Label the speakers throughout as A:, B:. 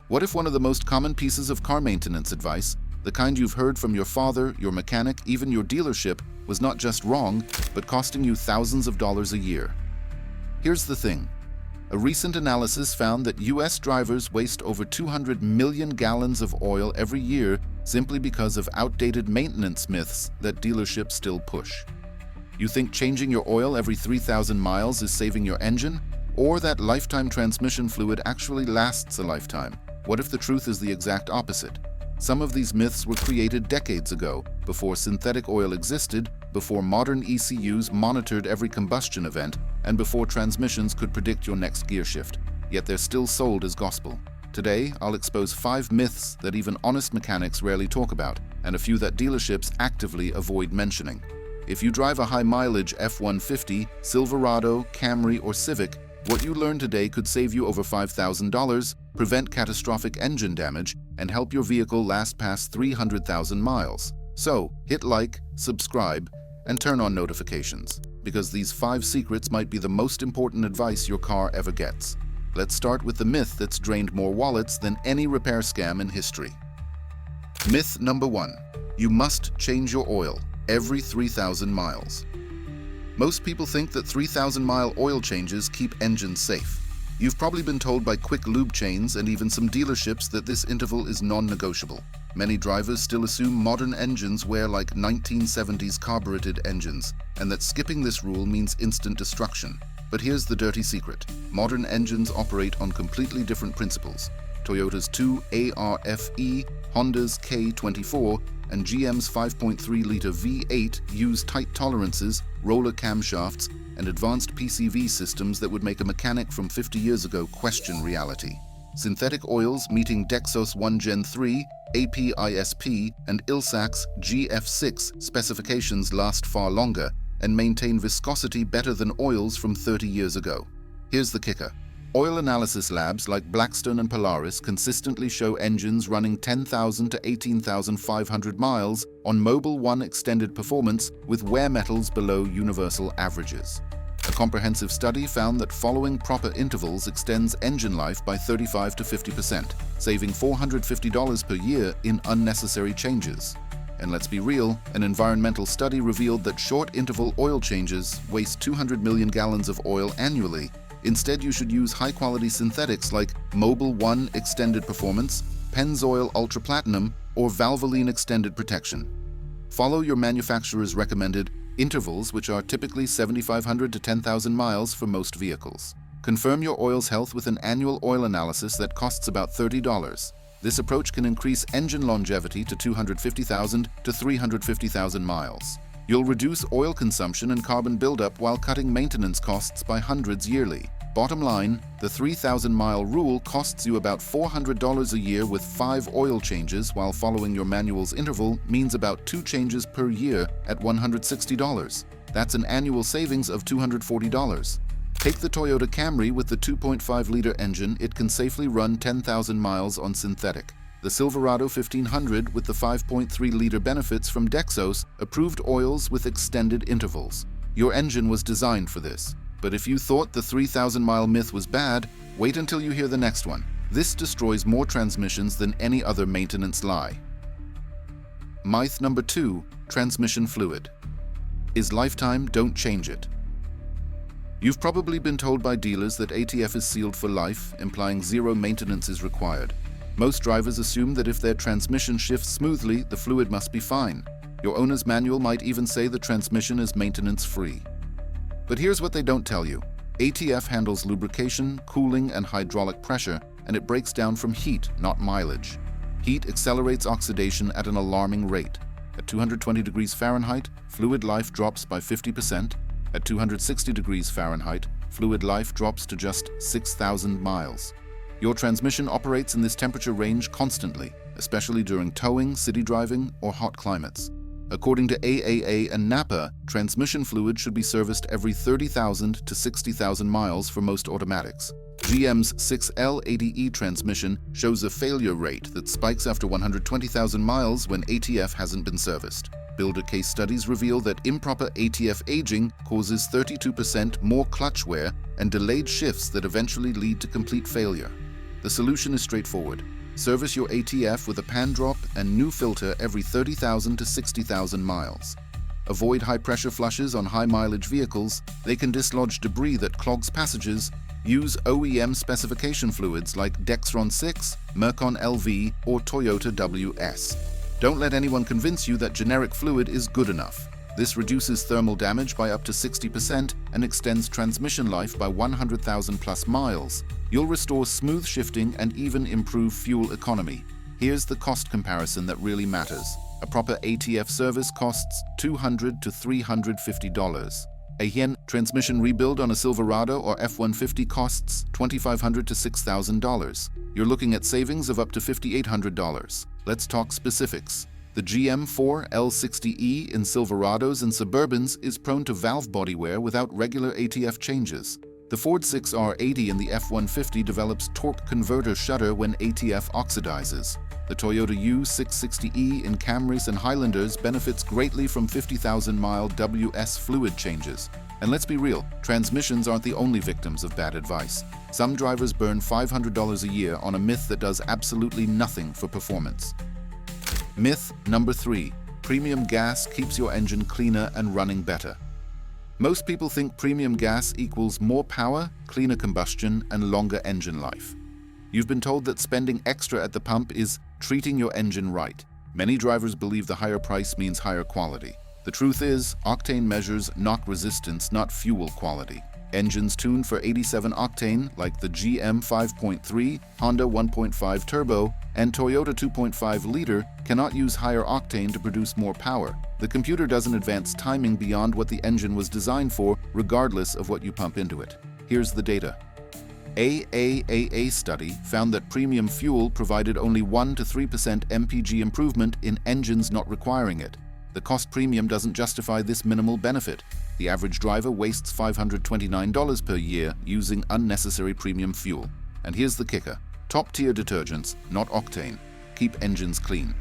A: What if one of the most common pieces of car maintenance advice, the kind you've heard from your father, your mechanic, even your dealership, was not just wrong, but costing you thousands of dollars a year? Here's the thing. A recent analysis found that US drivers waste over 200 million gallons of oil every year simply because of outdated maintenance myths that dealerships still push. You think changing your oil every 3,000 miles is saving your engine? Or that lifetime transmission fluid actually lasts a lifetime? What if the truth is the exact opposite? Some of these myths were created decades ago, before synthetic oil existed, before modern ECUs monitored every combustion event, and before transmissions could predict your next gear shift. Yet they're still sold as gospel. Today, I'll expose 5 myths that even honest mechanics rarely talk about, and a few that dealerships actively avoid mentioning. If you drive a high-mileage F-150, Silverado, Camry, or Civic, what you learn today could save you over $5,000, prevent catastrophic engine damage, and help your vehicle last past 300,000 miles. So, hit like, subscribe, and turn on notifications, because these 5 secrets might be the most important advice your car ever gets. Let's start with the myth that's drained more wallets than any repair scam in history. Myth number 1. You must change your oil every 3,000 miles. Most people think that 3,000-mile oil changes keep engines safe. You've probably been told by quick lube chains and even some dealerships that this interval is non-negotiable. Many drivers still assume modern engines wear like 1970s carbureted engines, and that skipping this rule means instant destruction. But here's the dirty secret. Modern engines operate on completely different principles. Toyota's 2ARFE, Honda's K24, and GM's 5.3-liter V8 use tight tolerances, roller camshafts, and advanced PCV systems that would make a mechanic from 50 years ago question reality. Synthetic oils meeting Dexos 1 Gen 3, APISP, and Ilsac's GF6 specifications last far longer and maintain viscosity better than oils from 30 years ago. Here's the kicker. Oil analysis labs like Blackstone and Polaris consistently show engines running 10,000 to 18,500 miles on Mobil 1 extended performance with wear metals below universal averages. A comprehensive study found that following proper intervals extends engine life by 35 to 50%, saving $450 per year in unnecessary changes. And let's be real, an environmental study revealed that short-interval oil changes waste 200 million gallons of oil annually. Instead, you should use high-quality synthetics like Mobil 1 Extended Performance, Pennzoil Ultra Platinum, or Valvoline Extended Protection. Follow your manufacturer's recommended intervals, which are typically 7,500 to 10,000 miles for most vehicles. Confirm your oil's health with an annual oil analysis that costs about $30. This approach can increase engine longevity to 250,000 to 350,000 miles. You'll reduce oil consumption and carbon buildup while cutting maintenance costs by hundreds yearly. Bottom line, the 3,000-mile rule costs you about $400 a year with 5 oil changes, while following your manual's interval means about 2 changes per year at $160. That's an annual savings of $240. Take the Toyota Camry with the 2.5-liter engine. It can safely run 10,000 miles on synthetic. The Silverado 1500 with the 5.3-liter benefits from Dexos approved oils with extended intervals. Your engine was designed for this. But if you thought the 3,000-mile myth was bad, wait until you hear the next one. This destroys more transmissions than any other maintenance lie. Myth number 2, transmission fluid. Is lifetime, don't change it. You've probably been told by dealers that ATF is sealed for life, implying zero maintenance is required. Most drivers assume that if their transmission shifts smoothly, the fluid must be fine. Your owner's manual might even say the transmission is maintenance-free. But here's what they don't tell you. ATF handles lubrication, cooling, and hydraulic pressure, and it breaks down from heat, not mileage. Heat accelerates oxidation at an alarming rate. At 220 degrees Fahrenheit, fluid life drops by 50%. At 260 degrees Fahrenheit, fluid life drops to just 6,000 miles. Your transmission operates in this temperature range constantly, especially during towing, city driving, or hot climates. According to AAA and NAPA, transmission fluid should be serviced every 30,000 to 60,000 miles for most automatics. GM's 6L80E transmission shows a failure rate that spikes after 120,000 miles when ATF hasn't been serviced. Builder case studies reveal that improper ATF aging causes 32% more clutch wear and delayed shifts that eventually lead to complete failure. The solution is straightforward. Service your ATF with a pan drop and new filter every 30,000 to 60,000 miles. Avoid high-pressure flushes on high-mileage vehicles. They can dislodge debris that clogs passages. Use OEM specification fluids like Dexron 6, Mercon LV, or Toyota WS. Don't let anyone convince you that generic fluid is good enough. This reduces thermal damage by up to 60% and extends transmission life by 100,000 plus miles. You'll restore smooth shifting and even improve fuel economy. Here's the cost comparison that really matters. A proper ATF service costs $200 to $350. A yen transmission rebuild on a Silverado or F-150 costs $2,500 to $6,000. You're looking at savings of up to $5,800. Let's talk specifics. The GM4 L60E in Silverados and Suburbans is prone to valve body wear without regular ATF changes. The Ford 6R80 in the F-150 develops torque converter shudder when ATF oxidizes. The Toyota U660E in Camrys and Highlanders benefits greatly from 50,000-mile WS fluid changes. And let's be real, transmissions aren't the only victims of bad advice. Some drivers burn $500 a year on a myth that does absolutely nothing for performance. Myth number 3. Premium gas keeps your engine cleaner and running better. Most people think premium gas equals more power, cleaner combustion, and longer engine life. You've been told that spending extra at the pump is treating your engine right. Many drivers believe the higher price means higher quality. The truth is, octane measures knock resistance, not fuel quality. Engines tuned for 87 octane, like the GM 5.3, Honda 1.5 turbo, and Toyota 2.5 liter, cannot use higher octane to produce more power. The computer doesn't advance timing beyond what the engine was designed for, regardless of what you pump into it. Here's the data. AAAA study found that premium fuel provided only 1 to 3% MPG improvement in engines not requiring it. The cost premium doesn't justify this minimal benefit. The average driver wastes $529 per year using unnecessary premium fuel. And here's the kicker. Top-tier detergents, not octane, keep engines clean.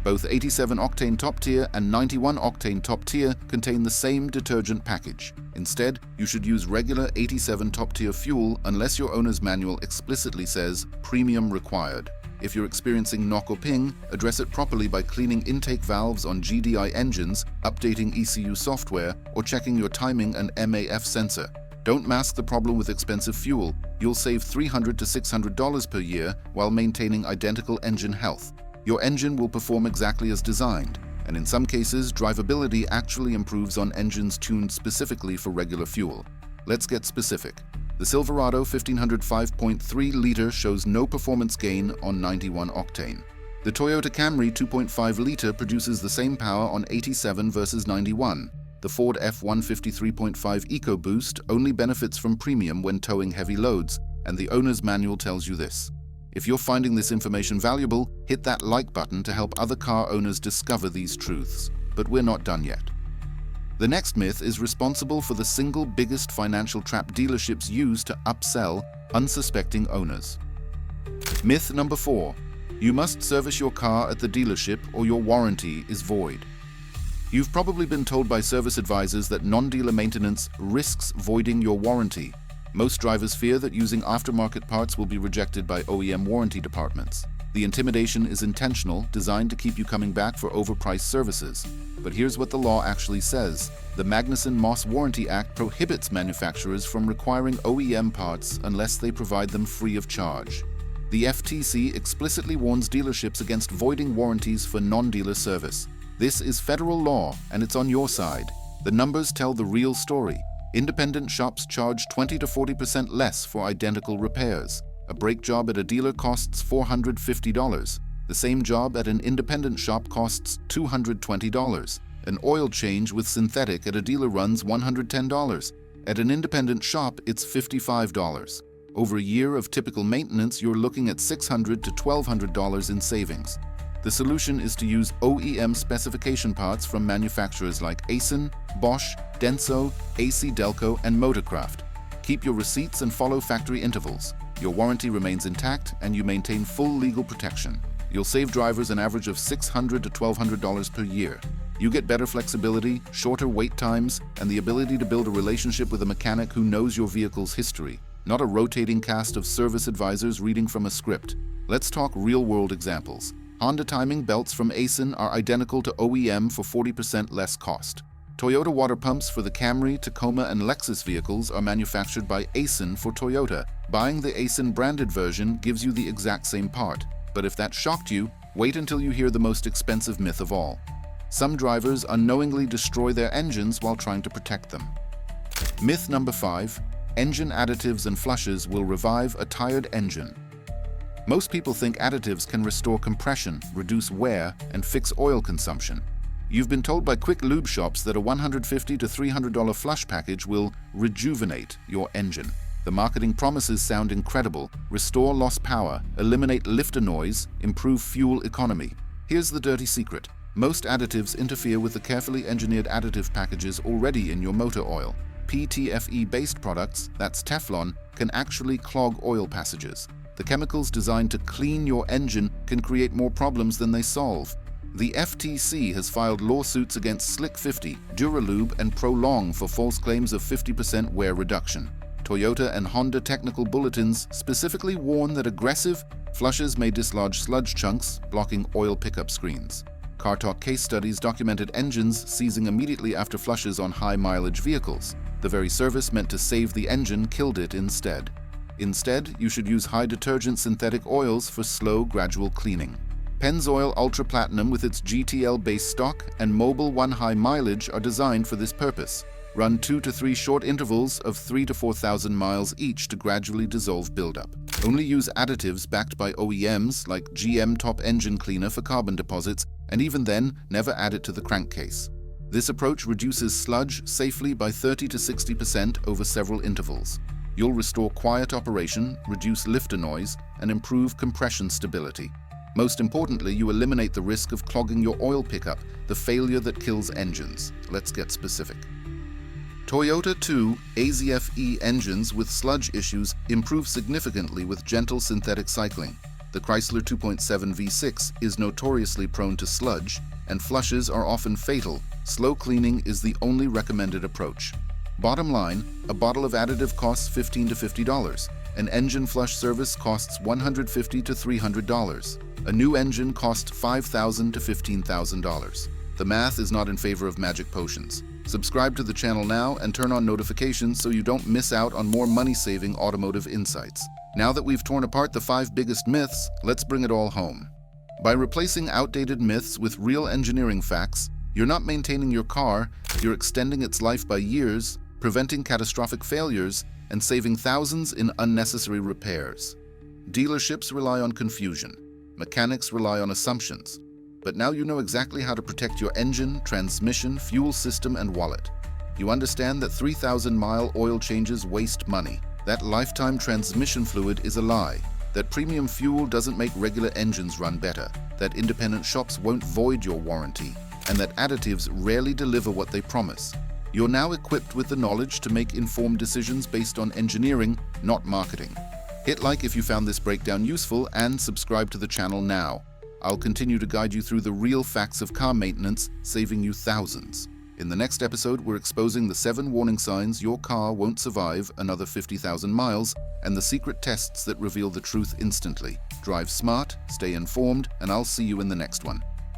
A: Both 87 octane top tier and 91 octane top tier contain the same detergent package. Instead, you should use regular 87 top tier fuel unless your owner's manual explicitly says premium required. If you're experiencing knock or ping, address it properly by cleaning intake valves on GDI engines, updating ECU software, or checking your timing and MAF sensor. Don't mask the problem with expensive fuel. You'll save $300 to $600 per year while maintaining identical engine health. Your engine will perform exactly as designed, and in some cases, drivability actually improves on engines tuned specifically for regular fuel. Let's get specific. The Silverado 1500 5.3 liter shows no performance gain on 91 octane. The Toyota Camry 2.5 liter produces the same power on 87 versus 91. The Ford F-150 3.5 EcoBoost only benefits from premium when towing heavy loads, and the owner's manual tells you this. If you're finding this information valuable, hit that like button to help other car owners discover these truths. But we're not done yet. The next myth is responsible for the single biggest financial trap dealerships use to upsell unsuspecting owners. Myth number 4. You must service your car at the dealership or your warranty is void. You've probably been told by service advisors that non-dealer maintenance risks voiding your warranty. Most drivers fear that using aftermarket parts will be rejected by OEM warranty departments. The intimidation is intentional, designed to keep you coming back for overpriced services. But here's what the law actually says. The Magnuson-Moss Warranty Act prohibits manufacturers from requiring OEM parts unless they provide them free of charge. The FTC explicitly warns dealerships against voiding warranties for non-dealer service. This is federal law, and it's on your side. The numbers tell the real story. Independent shops charge 20 to 40% less for identical repairs. A brake job at a dealer costs $450. The same job at an independent shop costs $220. An oil change with synthetic at a dealer runs $110. At an independent shop, it's $55. Over a year of typical maintenance, you're looking at $600 to $1,200 in savings. The solution is to use OEM specification parts from manufacturers like Aisin, Bosch, Denso, AC Delco, and Motorcraft. Keep your receipts and follow factory intervals. Your warranty remains intact and you maintain full legal protection. You'll save drivers an average of $600 to $1,200 per year. You get better flexibility, shorter wait times, and the ability to build a relationship with a mechanic who knows your vehicle's history. not a rotating cast of service advisors reading from a script. Let's talk real-world examples. Honda timing belts from ASIN are identical to OEM for 40% less cost. Toyota water pumps for the Camry, Tacoma, and Lexus vehicles are manufactured by ASIN for Toyota. Buying the ASIN branded version gives you the exact same part. But if that shocked you, wait until you hear the most expensive myth of all. Some drivers unknowingly destroy their engines while trying to protect them. Myth number 5. Engine additives and flushes will revive a tired engine. Most people think additives can restore compression, reduce wear, and fix oil consumption. You've been told by quick lube shops that a $150 to $300 flush package will rejuvenate your engine. The marketing promises sound incredible: restore lost power, eliminate lifter noise, improve fuel economy. Here's the dirty secret. Most additives interfere with the carefully engineered additive packages already in your motor oil. PTFE-based products, that's Teflon, can actually clog oil passages. The chemicals designed to clean your engine can create more problems than they solve. The FTC has filed lawsuits against Slick 50, Duralube, and Prolong for false claims of 50% wear reduction. Toyota and Honda technical bulletins specifically warn that aggressive flushes may dislodge sludge chunks, blocking oil pickup screens. Car Talk case studies documented engines seizing immediately after flushes on high-mileage vehicles. The very service meant to save the engine killed it instead. Instead, you should use high-detergent synthetic oils for slow, gradual cleaning. Pennzoil Ultra Platinum with its GTL-based stock and Mobil 1 high mileage are designed for this purpose. Run 2 to 3 short intervals of 3,000 to 4,000 miles each to gradually dissolve buildup. Only use additives backed by OEMs like GM Top Engine Cleaner for carbon deposits, and even then, never add it to the crankcase. This approach reduces sludge safely by 30 to 60% over several intervals. You'll restore quiet operation, reduce lifter noise, and improve compression stability. Most importantly, you eliminate the risk of clogging your oil pickup, the failure that kills engines. Let's get specific. Toyota 2 AZF-E engines with sludge issues improve significantly with gentle synthetic cycling. The Chrysler 2.7 V6 is notoriously prone to sludge, and flushes are often fatal. Slow cleaning is the only recommended approach. Bottom line, a bottle of additive costs $15 to $50. An engine flush service costs $150 to $300. A new engine costs $5,000 to $15,000. The math is not in favor of magic potions. Subscribe to the channel now and turn on notifications so you don't miss out on more money-saving automotive insights. Now that we've torn apart the 5 biggest myths, let's bring it all home. By replacing outdated myths with real engineering facts, you're not maintaining your car, you're extending its life by years, preventing catastrophic failures, and saving thousands in unnecessary repairs. Dealerships rely on confusion. Mechanics rely on assumptions. But now you know exactly how to protect your engine, transmission, fuel system, and wallet. You understand that 3,000-mile oil changes waste money, that lifetime transmission fluid is a lie, that premium fuel doesn't make regular engines run better, that independent shops won't void your warranty, and that additives rarely deliver what they promise. You're now equipped with the knowledge to make informed decisions based on engineering, not marketing. Hit like if you found this breakdown useful and subscribe to the channel now. I'll continue to guide you through the real facts of car maintenance, saving you thousands. In the next episode, we're exposing the 7 warning signs your car won't survive another 50,000 miles and the secret tests that reveal the truth instantly. Drive smart, stay informed, and I'll see you in the next one.